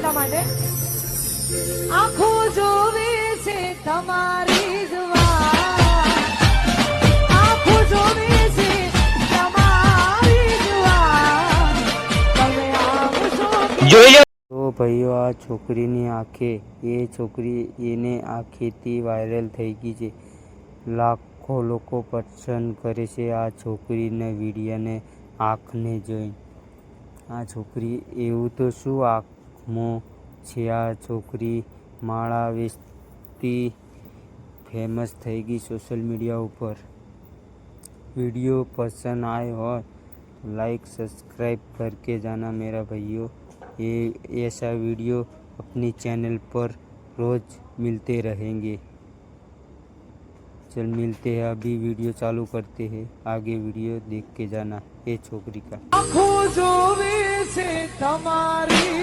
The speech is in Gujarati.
એટલા માટે આંખો જોવે છે તમારી જ વાત, આંખો જોવે છે તમારી જ વાત, તમે આવશો જોઈ લો. તો ભાઈઓ આ છોકરીની આંખે એને આંખેથી વાયરલ થઈ ગઈ છે. લાખો લોકો પસંદ કરે છે આ છોકરીના વિડીયોને આંખને જોઈ. આ છોકરી એવું તો શું આંખમાં છે, આ છોકરી માળા વેચતી ફેમસ થઈ ગઈ સોશિयल मीडिया ઉપર. वीडियो पसंद आए हो तो लाइक सब्सक्राइब करके जाना मेरा भाइयों. ये ऐसा वीडियो अपनी चैनल पर रोज मिलते रहेंगे. चल मिलते हैं, अभी वीडियो चालू करते हैं, आगे वीडियो देख के जाना. ये छोकरी का આંખો જોવે છે તમારી